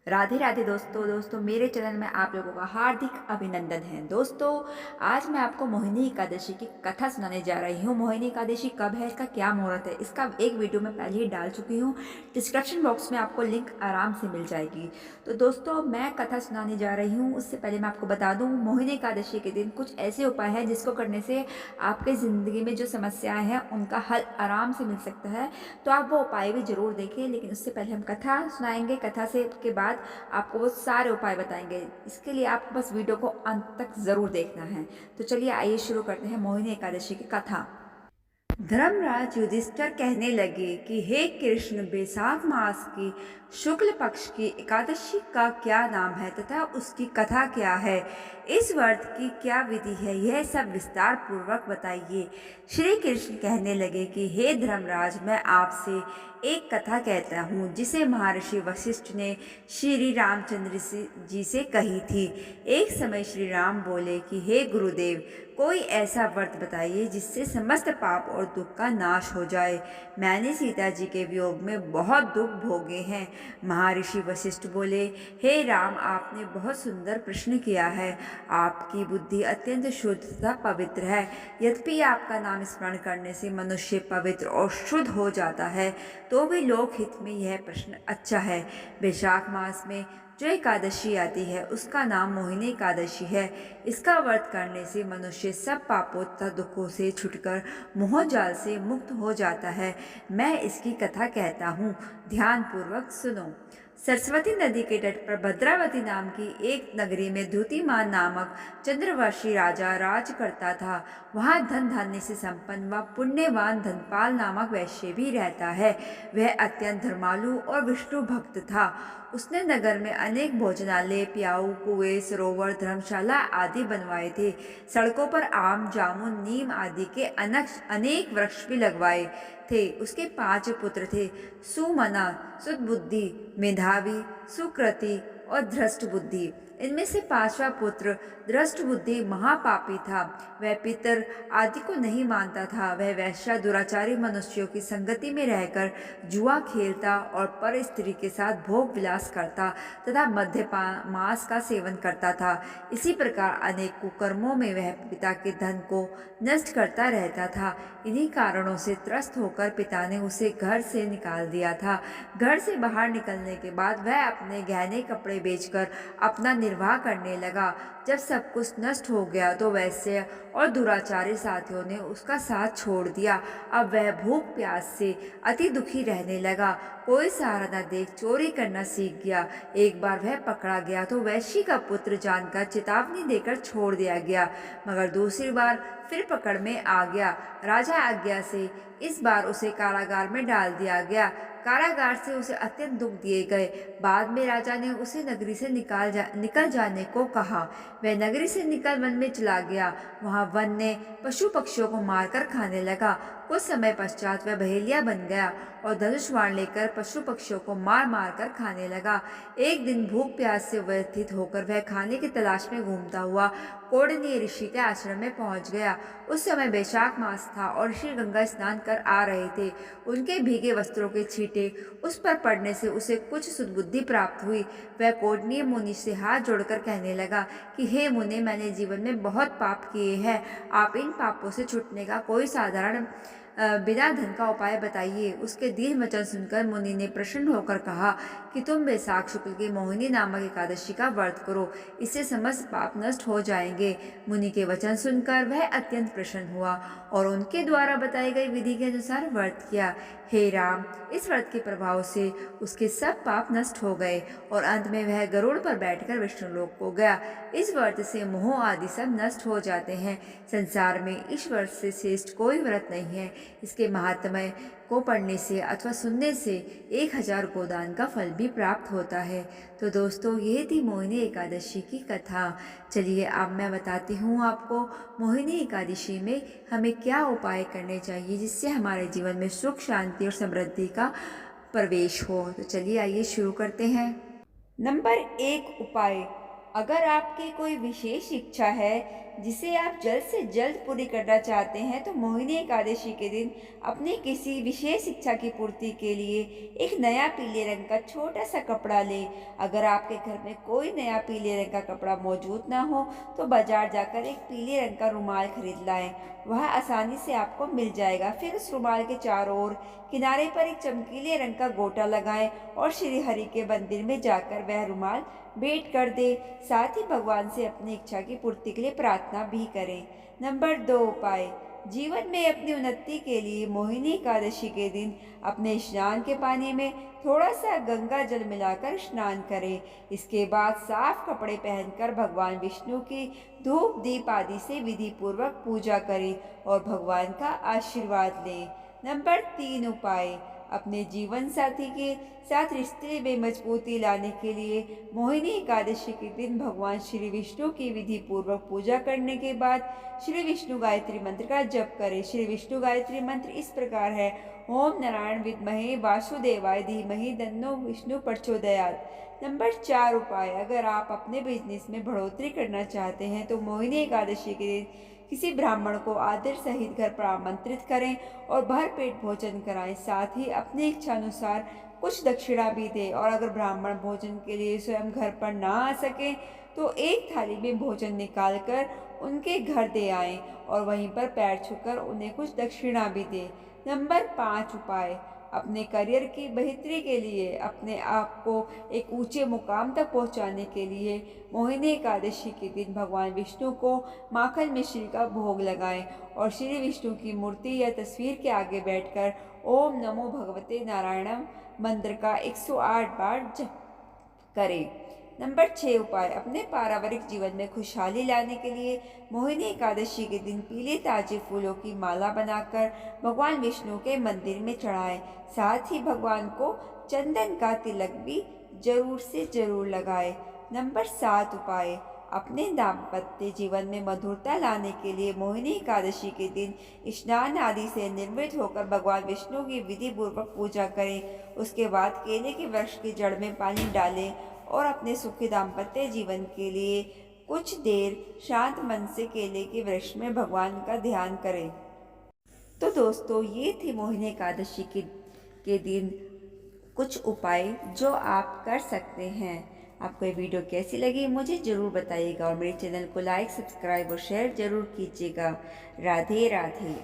राधे राधे दोस्तों मेरे चैनल में आप लोगों का हार्दिक अभिनंदन है। दोस्तों आज मैं आपको मोहिनी एकादशी की कथा सुनाने जा रही हूँ। मोहिनी एकादशी कब है, इसका क्या मुहूर्त है, इसका एक वीडियो मैं पहले ही डाल चुकी हूँ। डिस्क्रिप्शन बॉक्स में आपको लिंक आराम से मिल जाएगी। तो दोस्तों मैं कथा सुनाने जा रही हूँ, उससे पहले मैं आपको बता दूँ मोहिनी एकादशी के दिन कुछ ऐसे उपाय हैं जिसको करने से आपके ज़िंदगी में जो समस्याएँ हैं उनका हल आराम से मिल सकता है। तो आप वो उपाय भी ज़रूर देखें, लेकिन उससे पहले हम कथा सुनाएंगे। कथा से के बाद आपको वो सारे उपाय बताएंगे। इसके लिए आपको बस वीडियो को अंत तक ज़रूर देखना है। तो चलिए आइए शुरू करते हैं मोहिनी एकादशी की कथा। धर्मराज युधिष्ठिर कहने लगे कि हे कृष्ण, बैसाख मास की शुक्ल पक्ष की एकादशी का क्या नाम है तथा उसकी कथा क्या है, इस व्रत की क्या विधि है, यह सब विस्तार पूर्वक बताइए। श्री कृष्ण कहने लगे कि हे धर्मराज, मैं आपसे एक कथा कहता हूँ जिसे महर्षि वशिष्ठ ने श्री रामचंद्र जी से कही थी। एक समय श्री राम बोले कि हे गुरुदेव, कोई ऐसा व्रत बताइए जिससे समस्त पाप और दुख का नाश हो जाए। मैंने सीता जी के वियोग में बहुत दुख भोगे हैं। महर्षि वशिष्ठ बोले, हे राम, आपने बहुत सुंदर प्रश्न किया है। आपकी बुद्धि अत्यंत शुद्ध तथा पवित्र है। यद्यपि आपका नाम स्मरण करने से मनुष्य पवित्र और शुद्ध हो जाता है, तो भी लोकहित में यह प्रश्न अच्छा है। वैशाख मास में जो एकादशी आती है उसका नाम मोहिनी एकादशी है। इसका व्रत करने से मनुष्य सब पापों तथा दुखों से छुटकर मोह जाल से मुक्त हो जाता है। मैं इसकी कथा कहता हूँ, ध्यान पूर्वक सुनो। सरस्वती नदी के तट पर भद्रावती नाम की एक नगरी में द्युतिमान नामक चंद्रवंशी राजा राज करता था। वहाँ धन धान्य से संपन्न व पुण्यवान धनपाल नामक वैश्य भी रहता है। वह अत्यंत धर्मालु और विष्णु भक्त था। उसने नगर में अनेक भोजनालय, प्याऊ, कुएं, सरोवर, धर्मशाला आदि बनवाए थे। सड़कों पर आम, जामुन, नीम आदि के अनेक वृक्ष भी लगवाए थे। उसके 5 पुत्र थे, सुमना, सुदबुद्धि, मेधावी, सुकृति और धृष्ट बुद्धि। इनमें से 5वां पुत्र धृष्ट बुद्धि महापापी था। वह पितर आदि को नहीं मानता था। वह वैश्या दुराचारी मनुष्यों की संगति में रहकर जुआ खेलता और पर स्त्री के साथ भोग विलास करता तथा मद्यपान का सेवन करता था। इसी प्रकार अनेक कुकर्मों में वह पिता के धन को नष्ट करता रहता था। इन्हीं कारणों से त्रस्त होकर पिता ने उसे घर से निकाल दिया था। घर से बाहर निकलने के बाद वह अपने गहने कपड़े बेचकर अपना निर्वाह करने लगा। जब सब कुछ नष्ट हो गया तो वैश्य और दुराचारी साथियों ने उसका साथ छोड़ दिया। अब वह भूख प्यास से अति दुखी रहने लगा। कोई सहारा न देख चोरी करना सीख गया। एक बार वह पकड़ा गया तो वैश्य का पुत्र जानकर चेतावनी देकर छोड़ दिया गया, मगर दूसरी बार फिर पकड़ में आ गया। राजा आज्ञा से इस बार उसे कारागार में डाल दिया गया। कारागार से उसे अत्यंत दुख दिए गए। बाद में राजा ने उसे नगरी से निकल जाने को कहा। वह नगरी से निकल वन में चला गया। वहाँ वन ने पशु पक्षियों को मारकर खाने लगा। कुछ समय पश्चात वह बहेलिया बन गया और धनुष बाण लेकर पशु पक्षियों को मार मार कर खाने लगा। एक दिन भूख प्यास से व्यथित होकर वह खाने की तलाश में घूमता हुआ कौंडिन्य ऋषि के आश्रम में पहुंच गया। उस समय वैशाख मास था और ऋषि गंगा स्नान कर आ रहे थे। उनके भीगे वस्त्रों के छींटे उस पर पड़ने से उसे कुछ सुदबुद्धि प्राप्त हुई। वह कौंडिन्य मुनि से हाथ जोड़कर कहने लगा कि हे मुनि, मैंने जीवन में बहुत पाप किए हैं। आप इन पापों से छूटने का कोई साधारण बिना धन का उपाय बताइए। उसके दीर्घ वचन सुनकर मुनि ने प्रसन्न होकर कहा कि तुम वैशाख शुक्ल की मोहिनी नामक एकादशी का व्रत करो, इससे समस्त पाप नष्ट हो जाएंगे। मुनि के वचन सुनकर वह अत्यंत प्रसन्न हुआ और उनके द्वारा बताई गई विधि के अनुसार व्रत किया। हे राम, इस व्रत के प्रभाव से उसके सब पाप नष्ट हो गए और अंत में वह गरुड़ पर बैठकर विष्णुलोक को गया। इस व्रत से मोह आदि सब नष्ट हो जाते हैं। संसार में इस व्रत से श्रेष्ठ कोई व्रत नहीं है। इसके महात्म्य को पढ़ने से अथवा सुनने से 1000 गोदान का फल भी प्राप्त होता है। तो दोस्तों ये थी मोहिनी एकादशी की कथा। चलिए अब मैं बताती हूँ आपको मोहिनी एकादशी में हमें क्या उपाय करने चाहिए जिससे हमारे जीवन में सुख, शांति और समृद्धि का प्रवेश हो। तो चलिए आइए शुरू करते हैं। नंबर 1 उपाय, अगर आपकी कोई विशेष इच्छा है जिसे आप जल्द से जल्द पूरी करना चाहते हैं तो मोहिनी एकादशी के दिन अपनी किसी विशेष इच्छा की पूर्ति के लिए एक नया पीले रंग का छोटा सा कपड़ा लें। अगर आपके घर में कोई नया पीले रंग का कपड़ा मौजूद ना हो तो बाजार जाकर एक पीले रंग का रुमाल खरीद लाएं। वह आसानी से आपको मिल जाएगा। फिर उस रुमाल के चारों ओर किनारे पर एक चमकीले रंग का गोटा लगाएं और श्री हरि के मंदिर में जाकर वह रुमाल भेंट कर दे। साथ ही भगवान से अपनी इच्छा की पूर्ति के लिए प्रार्थना भी करें। नंबर 2 उपाय। जीवन में अपनी उन्नति के लिए मोहिनी एकादशी के दिन अपने स्नान के पानी में थोड़ा सा गंगा जल मिलाकर स्नान करें। इसके बाद साफ कपड़े पहनकर भगवान विष्णु की धूप दीप आदि से विधि पूर्वक पूजा करें और भगवान का आशीर्वाद लें। नंबर 3 उपाय। अपने जीवन साथी के साथ रिश्ते में मजबूती लाने के लिए मोहिनी एकादशी के दिन भगवान श्री विष्णु की विधि पूर्वक पूजा करने के बाद श्री विष्णु गायत्री मंत्र का जप करें। श्री विष्णु गायत्री मंत्र इस प्रकार है: ओम नारायण विद्महे वासुदेवाय धीमहि तन्नो विष्णु प्रचोदयात्। नंबर 4 उपाय। अगर आप अपने बिजनेस में बढ़ोतरी करना चाहते हैं तो मोहिनी एकादशी के दिन किसी ब्राह्मण को आदर सहित घर पर आमंत्रित करें और भरपेट भोजन कराएं। साथ ही अपनी इच्छा अनुसार कुछ दक्षिणा भी दें। और अगर ब्राह्मण भोजन के लिए स्वयं घर पर ना आ सके तो एक थाली में भोजन निकालकर उनके घर दे आएं और वहीं पर पैर छूकर उन्हें कुछ दक्षिणा भी दें। नंबर 5 उपाय। अपने करियर की बेहतरी के लिए अपने आप को एक ऊंचे मुकाम तक पहुंचाने के लिए मोहिनी एकादशी के दिन भगवान विष्णु को माखन मिश्री का भोग लगाएं और श्री विष्णु की मूर्ति या तस्वीर के आगे बैठकर ओम नमो भगवते नारायणम मंत्र का 108 बार जप करें। नंबर 6 उपाय। अपने पारिवारिक जीवन में खुशहाली लाने के लिए मोहिनी एकादशी के दिन पीले ताजे फूलों की माला बनाकर भगवान विष्णु के मंदिर में चढ़ाएं। साथ ही भगवान को चंदन का तिलक भी जरूर से जरूर लगाएं। नंबर 7 उपाय। अपने दाम्पत्य जीवन में मधुरता लाने के लिए मोहिनी एकादशी के दिन स्नान आदि से निर्वृत्त होकर भगवान विष्णु की विधि पूर्वक पूजा करें। उसके बाद केले के वृक्ष की जड़ में पानी डालें और अपने सुखी दाम्पत्य जीवन के लिए कुछ देर शांत मन से केले के वृक्ष में भगवान का ध्यान करें। तो दोस्तों, ये थी मोहिनी एकादशी के दिन कुछ उपाय जो आप कर सकते हैं। आपको ये वीडियो कैसी लगी मुझे ज़रूर बताइएगा और मेरे चैनल को लाइक, सब्सक्राइब और शेयर ज़रूर कीजिएगा। राधे राधे।